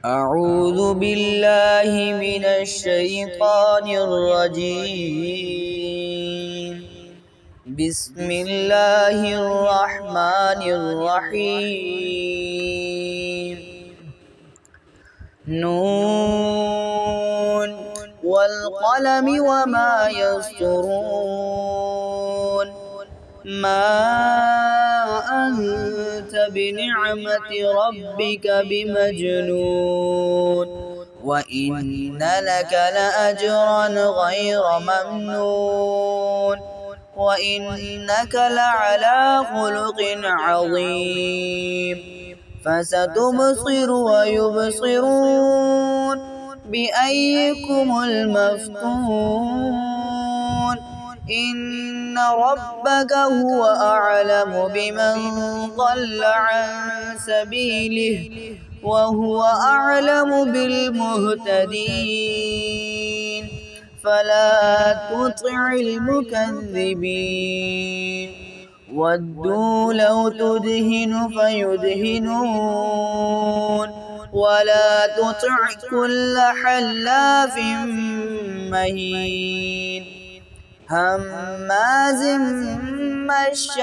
أعوذ بالله من الشيطان الرجيم. بسم الله الرحمن الرحيم. نون والقلم وما يسطرون. ما أنت بنعمة ربك بمجنون وإن لك لأجرا غير ممنون وإنك لعلى خلق عظيم. فستبصر ويبصرون بأيكم المفتون. إن ربك هو أعلم بمن ضل عن سبيله وهو أعلم بالمهتدين. فلا تطع المكذبين. ودوا لو تدهن فيدهنون ولا تطع كل حلاف مهين هماز مشاء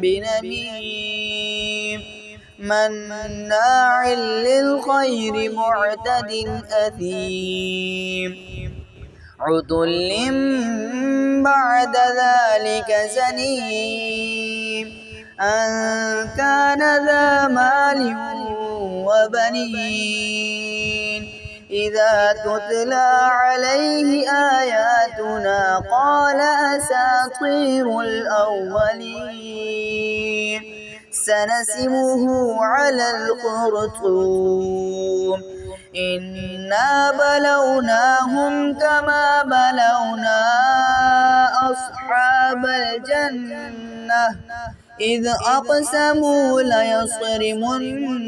بنميم مناع للخير معتد أثيم عتل بعد ذلك زنيم أن كان ذا مال وبنين إذا تتلى عليه آياتنا قال أساطير الأولين سنسمه على الخرطوم. إنا بلوناهم كما بلونا أصحاب الجنة إذ أقسموا ليصرمنها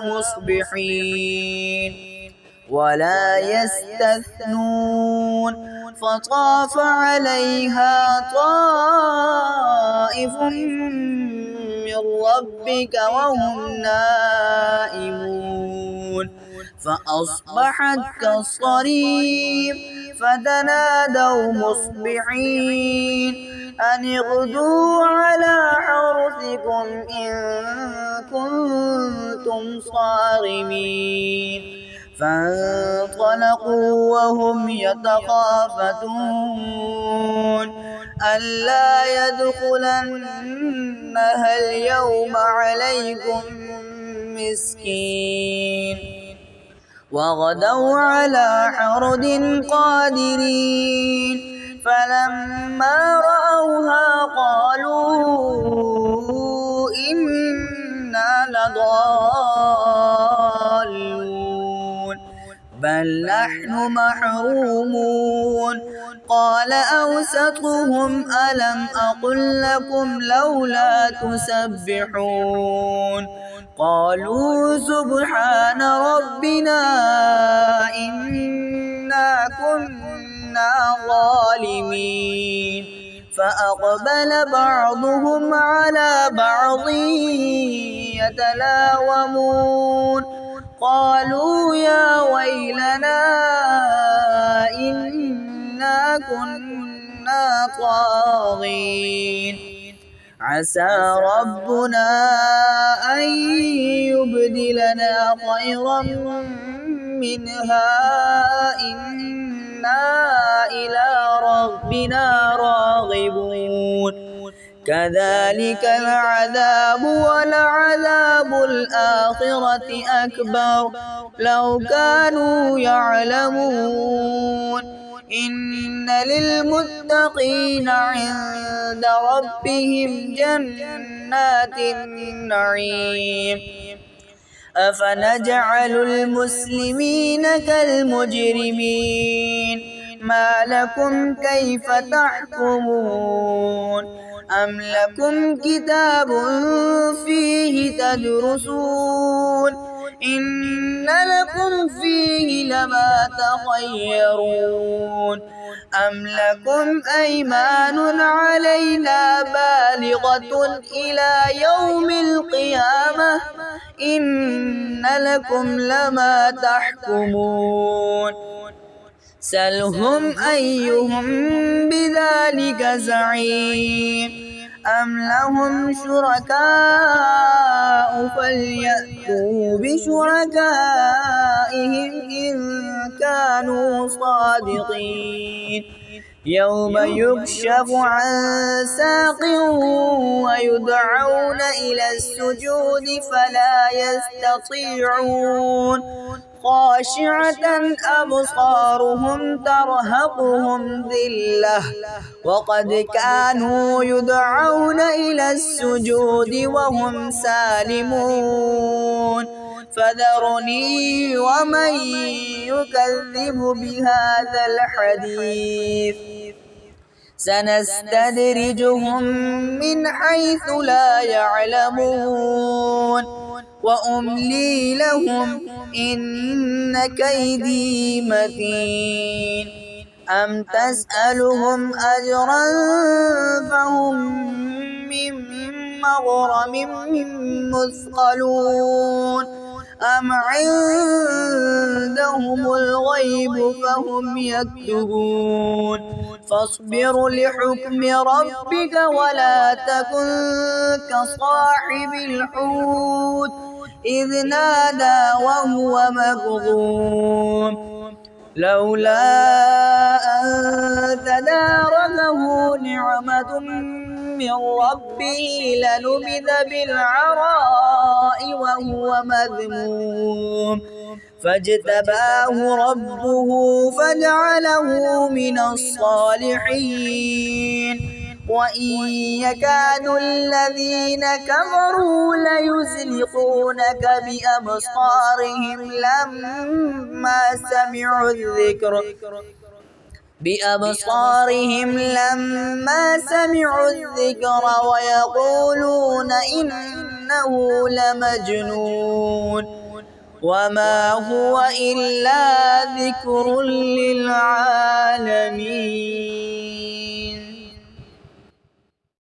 مصبحين ولا يستثنون. فطاف عليها طائف من ربك وهم نائمون فأصبحت كالصريم. فتنادوا مصبحين أن اغدوا على حرثكم إن كنتم صارمين. فانطلقوا وهم يتخافتون ألا يدخلنها اليوم عليكم مسكين. وغدوا على حرد قادرين فلما رأوها قالوا إنا لضالون بل نحن محرومون. قال أوسطهم ألم أقل لكم لولا تسبحون قالوا سبحان ربنا إنا كنا ظالمين. فأقبل بعضهم على بعض يتلاومون قالوا يا ويلنا إنا كنا طاغين. عسى ربنا أن يبدلنا خيرا منها إنا إلى ربنا راغبون. كذلك العذاب ولعذاب الآخرة أكبر لو كانوا يعلمون. إن للمتقين عند ربهم جنات النعيم. أفنجعل المسلمين كالمجرمين ما لكم كيف تحكمون أم لكم كتاب فيه تدرسون إن لكم فيه لما تخيرون أم لكم أيمان علينا بالغة إلى يوم القيامة إن لكم لما تحكمون سلهم أيهم بذلك زعيم أم لهم شركاء فليأتوا بشركائهم إن كانوا صادقين يوم يكشف عن ساق ويدعون إلى السجود فلا يستطيعون خاشعة أبصارهم ترهقهم ذلة وقد كانوا يدعون إلى السجود وهم سالمون فذرني ومن يكذب بهذا الحديث سنستدرجهم من حيث لا يعلمون وأملي لهم إن كيدي متين أم تسألهم أجرا فهم من مغرم مثقلون أم عندهم الغيب فهم يكتبون فاصبر لحكم ربك ولا تكن كصاحب الحوت إذ نادى وهو مكظوم لولا أن تداركه نعمة من ربه لنبذ بالعراء وهو مذموم فاجتباه ربه فجعله من الصالحين وإن يكاد الذين كفروا ليزلقونك بأبصارهم لما سمعوا الذكر ويقولون إنه لمجنون وما هو إلا ذكر للعالمين.